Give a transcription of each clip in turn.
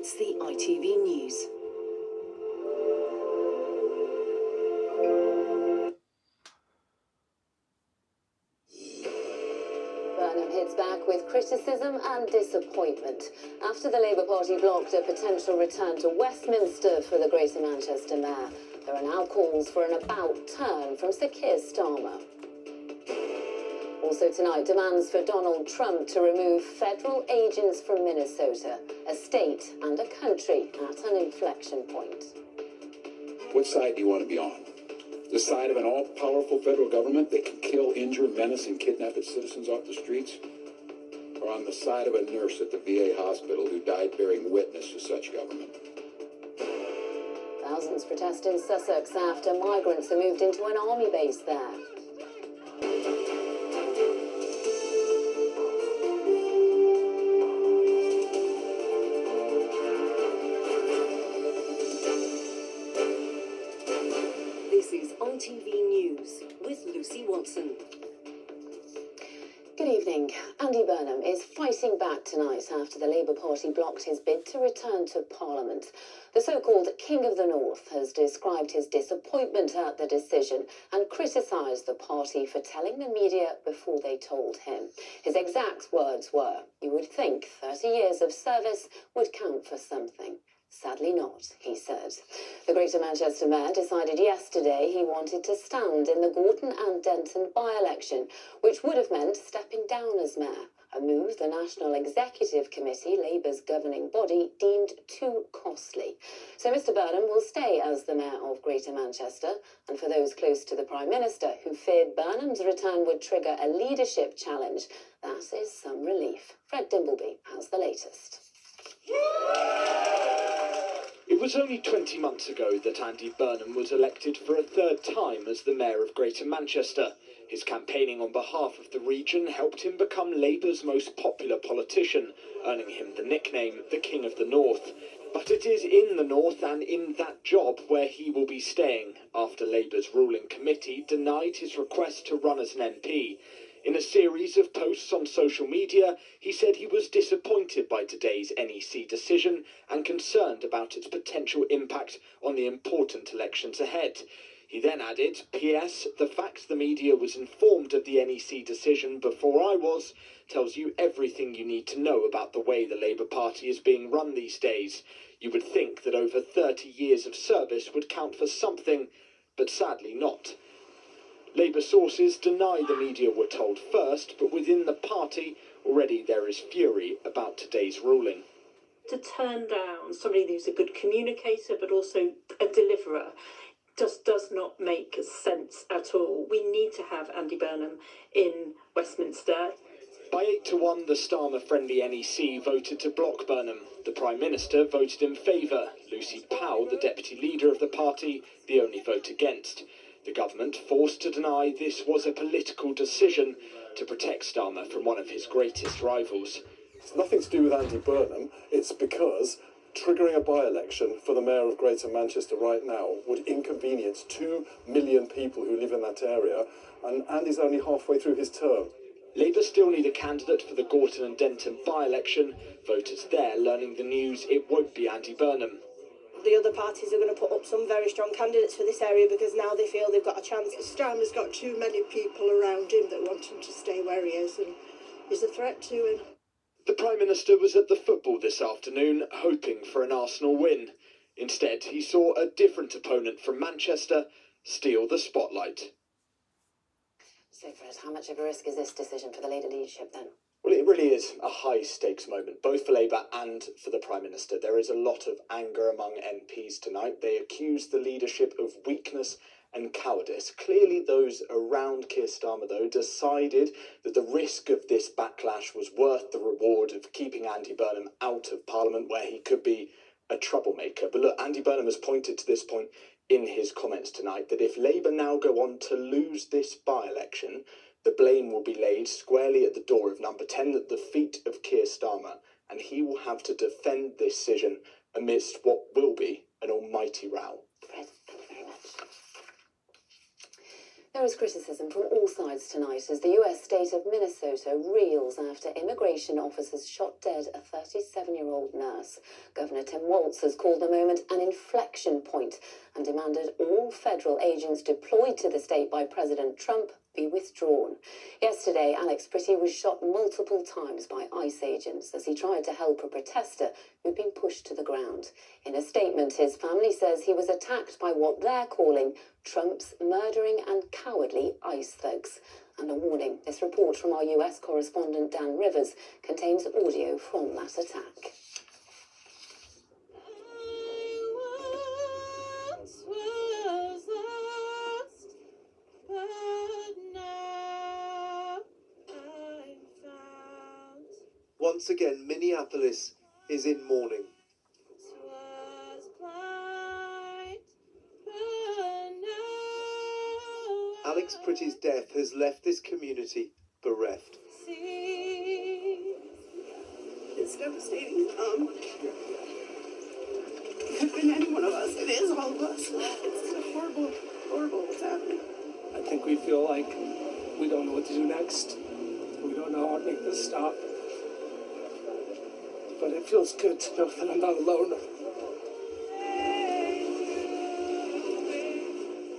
It's the ITV News. Burnham hits back with criticism and disappointment after the Labour Party blocked a potential return to Westminster for the Greater Manchester Mayor. There are now calls for an about-turn from Sir Keir Starmer. Also tonight, demands for Donald Trump to remove federal agents from Minnesota, a state and a country at an inflection point. Which side do you want to be on? The side of an all-powerful federal government that can kill, injure, menace, and kidnap its citizens off the streets? Or on the side of a nurse at the VA hospital who died bearing witness to such government? Thousands protest in Sussex after migrants are moved into an army base there. This is ITV News with Lucy Watson. Good evening. Andy Burnham is fighting back tonight after the Labour Party blocked his bid to return to Parliament. The so-called King of the North has described his disappointment at the decision and criticised the party for telling the media before they told him. His exact words were, "You would think 30 years of service would count for something. Sadly not," he said. The Greater Manchester Mayor decided yesterday he wanted to stand in the Gorton and Denton by-election, which would have meant stepping down as Mayor, a move the National Executive Committee, Labour's governing body, deemed too costly. So Mr Burnham will stay as the Mayor of Greater Manchester, and for those close to the Prime Minister who feared Burnham's return would trigger a leadership challenge, that is some relief. Fred Dimbleby has the latest. It was only 20 months ago that Andy Burnham was elected for a third time as the Mayor of Greater Manchester. His campaigning on behalf of the region helped him become Labour's most popular politician, earning him the nickname the King of the North. But it is in the North and in that job where he will be staying, after Labour's ruling committee denied his request to run as an MP. In a series of posts on social media, he said he was disappointed by today's NEC decision and concerned about its potential impact on the important elections ahead. He then added, "PS, the fact the media was informed of the NEC decision before I was, tells you everything you need to know about the way the Labour Party is being run these days. You would think that over 30 years of service would count for something, but sadly not." Labour sources deny the media were told first, but within the party, already there is fury about today's ruling. To turn down somebody who's a good communicator but also a deliverer just does not make sense at all. We need to have Andy Burnham in Westminster. By 8-1, the Starmer-friendly NEC voted to block Burnham. The Prime Minister voted in favour. Lucy Powell, the deputy leader of the party, the only vote against. The government forced to deny this was a political decision to protect Starmer from one of his greatest rivals. It's nothing to do with Andy Burnham. It's because triggering a by-election for the Mayor of Greater Manchester right now would inconvenience 2 million people who live in that area, and Andy's only halfway through his term. Labour still need a candidate for the Gorton and Denton by-election. Voters there learning the news it won't be Andy Burnham. The other parties are going to put up some very strong candidates for this area because now they feel they've got a chance. Starmer's got too many people around him that want him to stay where he is, and he's a threat to him. The Prime Minister was at the football this afternoon, hoping for an Arsenal win. Instead, he saw a different opponent from Manchester steal the spotlight. So Fred, how much of a risk is this decision for the Labour leadership then? Well, it really is a high-stakes moment, both for Labour and for the Prime Minister. There is a lot of anger among MPs tonight. They accuse the leadership of weakness and cowardice. Clearly, those around Keir Starmer, though, decided that the risk of this backlash was worth the reward of keeping Andy Burnham out of Parliament, where he could be a troublemaker. But look, Andy Burnham has pointed to this point in his comments tonight, that if Labour now go on to lose this by-election, the blame will be laid squarely at the door of number 10 at the feet of Keir Starmer, and he will have to defend this decision amidst what will be an almighty row. Fred, thank you very much. There is criticism from all sides tonight as the US state of Minnesota reels after immigration officers shot dead a 37-year-old nurse. Governor Tim Walz has called the moment an inflection point and demanded all federal agents deployed to the state by President Trump be withdrawn. Yesterday, Alex Pretty was shot multiple times by ICE agents as he tried to help a protester who'd been pushed to the ground. In a statement, his family says he was attacked by what they're calling Trump's murdering and cowardly ICE thugs. And a warning, this report from our US correspondent Dan Rivers contains audio from that attack. Once again, Minneapolis is in mourning. Alex Pretty's death has left this community bereft. It's devastating. It could have been any one of us. It is all of us. It's horrible, horrible what's happening. I think we feel like we don't know what to do next. We don't know how to make this stop. But it feels good to know that I'm not alone.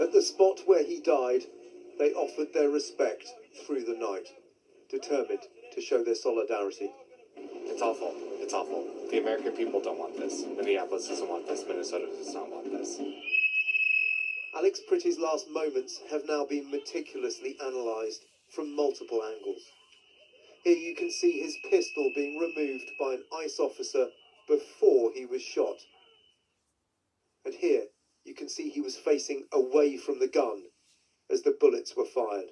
At the spot where he died, they offered their respect through the night, determined to show their solidarity. It's awful. It's awful. The American people don't want this. Minneapolis doesn't want this. Minnesota does not want this. Alex Pretty's last moments have now been meticulously analysed from multiple angles. Here you can see his pistol being removed by an ICE officer before he was shot. And here you can see he was facing away from the gun as the bullets were fired.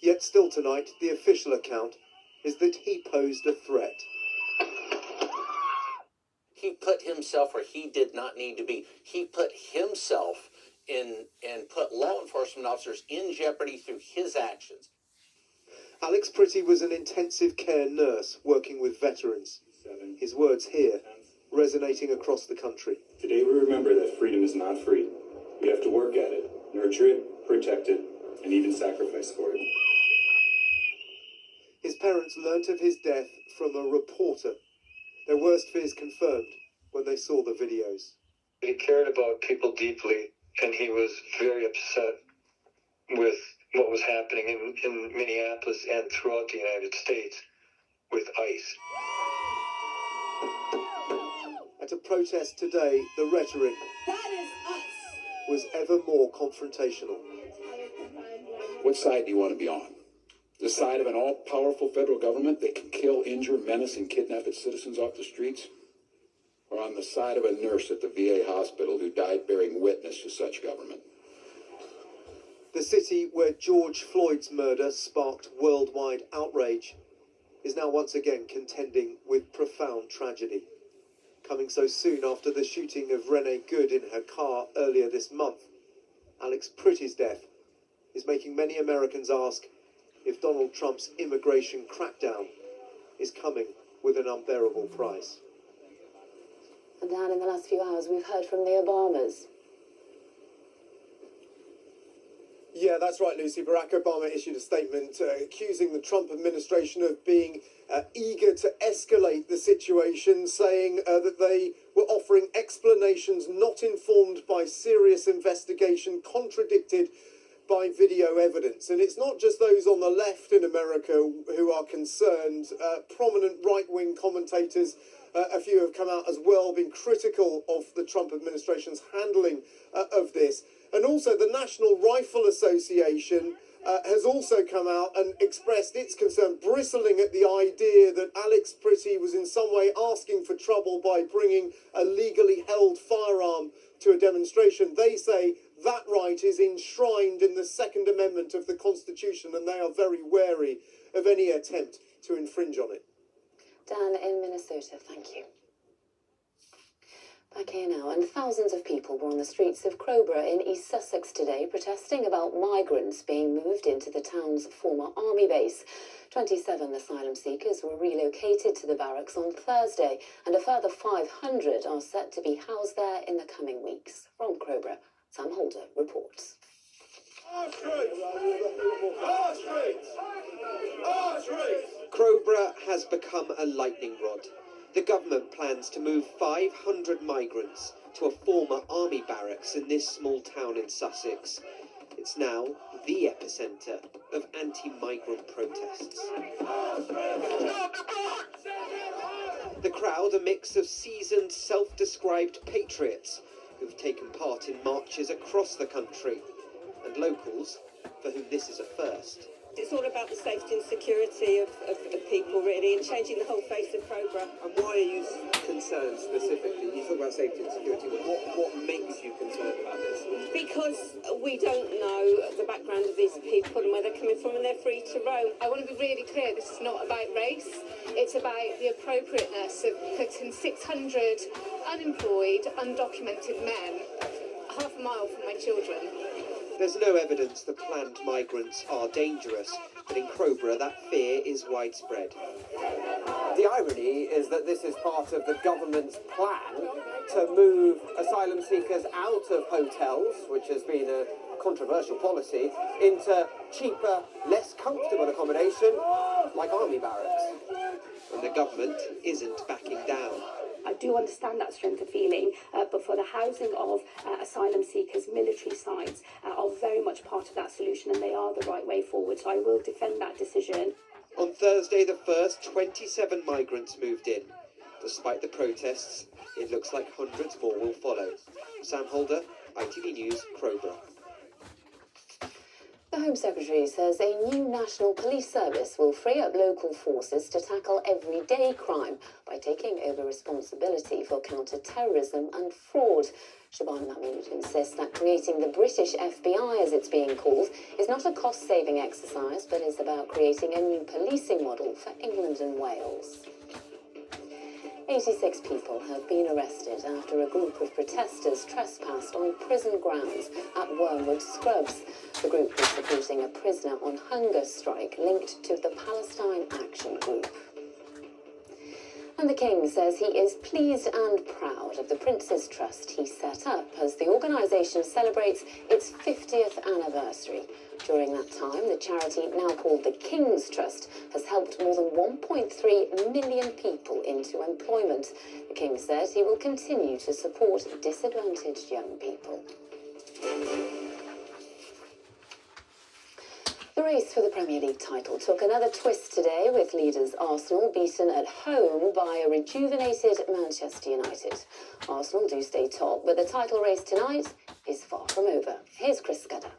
Yet still tonight, the official account is that he posed a threat. He put himself where he did not need to be. He put himself in and put law enforcement officers in jeopardy through his actions. Alex Pretty was an intensive care nurse working with veterans. His words here resonating across the country. Today we remember that freedom is not free. We have to work at it, nurture it, protect it, and even sacrifice for it. His parents learnt of his death from a reporter. Their worst fears confirmed when they saw the videos. He cared about people deeply, and he was very upset with what was happening in Minneapolis and throughout the United States with ICE. At a protest today, the rhetoric was ever more confrontational. What side do you want to be on? The side of an all-powerful federal government that can kill, injure, menace, and kidnap its citizens off the streets? Or on the side of a nurse at the VA hospital who died bearing witness to such government? The city where George Floyd's murder sparked worldwide outrage is now once again contending with profound tragedy. Coming so soon after the shooting of Renee Good in her car earlier this month, Alex Pretty's death is making many Americans ask if Donald Trump's immigration crackdown is coming with an unbearable price. And Dan, in the last few hours, we've heard from the Obamas. Yeah, that's right, Lucy. Barack Obama issued a statement accusing the Trump administration of being eager to escalate the situation, saying that they were offering explanations not informed by serious investigation, contradicted by video evidence. And it's not just those on the left in America who are concerned. Prominent right-wing commentators, a few have come out as well, been critical of the Trump administration's handling of this. And also the National Rifle Association has also come out and expressed its concern, bristling at the idea that Alex Pretty was in some way asking for trouble by bringing a legally held firearm to a demonstration. They say that right is enshrined in the Second Amendment of the Constitution, and they are very wary of any attempt to infringe on it. Dan in Minnesota, thank you. Back here now, and thousands of people were on the streets of Crowborough in East Sussex today protesting about migrants being moved into the town's former army base. 27 asylum seekers were relocated to the barracks on Thursday, and a further 500 are set to be housed there in the coming weeks. From Crowborough, Sam Holder reports. Crowborough has become a lightning rod. The government plans to move 500 migrants to a former army barracks in this small town in Sussex. It's now the epicentre of anti-migrant protests. The crowd, a mix of seasoned, self-described patriots who've taken part in marches across the country, and locals for whom this is a first. It's all about the safety and security of people, really, and changing the whole face of Crowborough. And why are you concerned specifically? You talk about safety and security. What makes you concerned about this? Because we don't know the background of these people and where they're coming from, and they're free to roam. I want to be really clear, this is not about race. It's about the appropriateness of putting 600 unemployed, undocumented men half a mile from my children. There's no evidence that planned migrants are dangerous, but in Crowborough that fear is widespread. The irony is that this is part of the government's plan to move asylum seekers out of hotels, which has been a controversial policy, into cheaper, less comfortable accommodation like army barracks. And the government isn't backing down. I do understand that strength of feeling, but for the housing of asylum seekers, military sites are very much part of that solution, and they are the right way forward. So I will defend that decision. On Thursday, the first 27 migrants moved in. Despite the protests, it looks like hundreds more will follow. Sam Holder, ITV News, Crowborough. The Home Secretary says a new national police service will free up local forces to tackle everyday crime by taking over responsibility for counter-terrorism and fraud. Shabana Mahmood insists that creating the British FBI, as it's being called, is not a cost-saving exercise, but is about creating a new policing model for England and Wales. 86 people have been arrested after a group of protesters trespassed on prison grounds at Wormwood Scrubs. The group was supporting a prisoner on hunger strike linked to the Palestine Action Group. And the King says he is pleased and proud of the Prince's Trust he set up as the organisation celebrates its 50th anniversary. During that time, the charity, now called the King's Trust, has helped more than 1.3 million people into employment. The King says he will continue to support disadvantaged young people. The race for the Premier League title took another twist today, with leaders Arsenal beaten at home by a rejuvenated Manchester United. Arsenal do stay top, but the title race tonight is far from over. Here's Chris Scudder.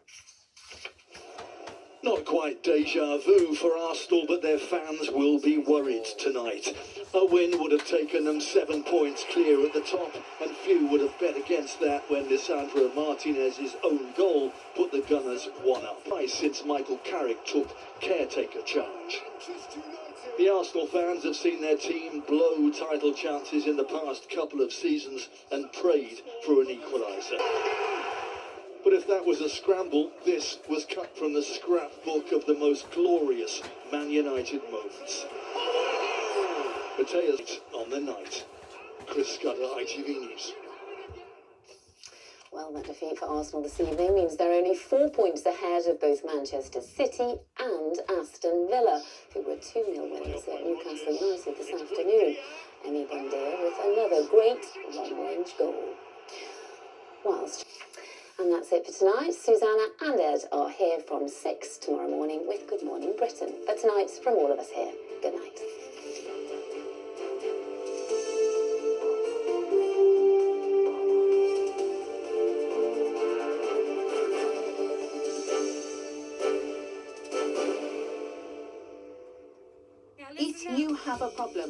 Not quite déjà vu for Arsenal, but their fans will be worried tonight. A win would have taken them 7 points clear at the top, and few would have bet against that when Lisandro Martinez's own goal put the Gunners one up. Twice since Michael Carrick took caretaker charge. The Arsenal fans have seen their team blow title chances in the past couple of seasons and prayed for an equaliser. But if that was a scramble, this was cut from the scrapbook of the most glorious Man United moments. Mateus on the night. Chris Scudder, ITV News. Well, that defeat for Arsenal this evening means they're only 4 points ahead of both Manchester City and Aston Villa, who were 2-0 winners at Newcastle United this afternoon. Emi Buendia with another great long-range goal. And that's it for tonight. Susanna and Ed are here from 6 tomorrow morning with Good Morning Britain. But tonight, from all of us here, good night. If you have a problem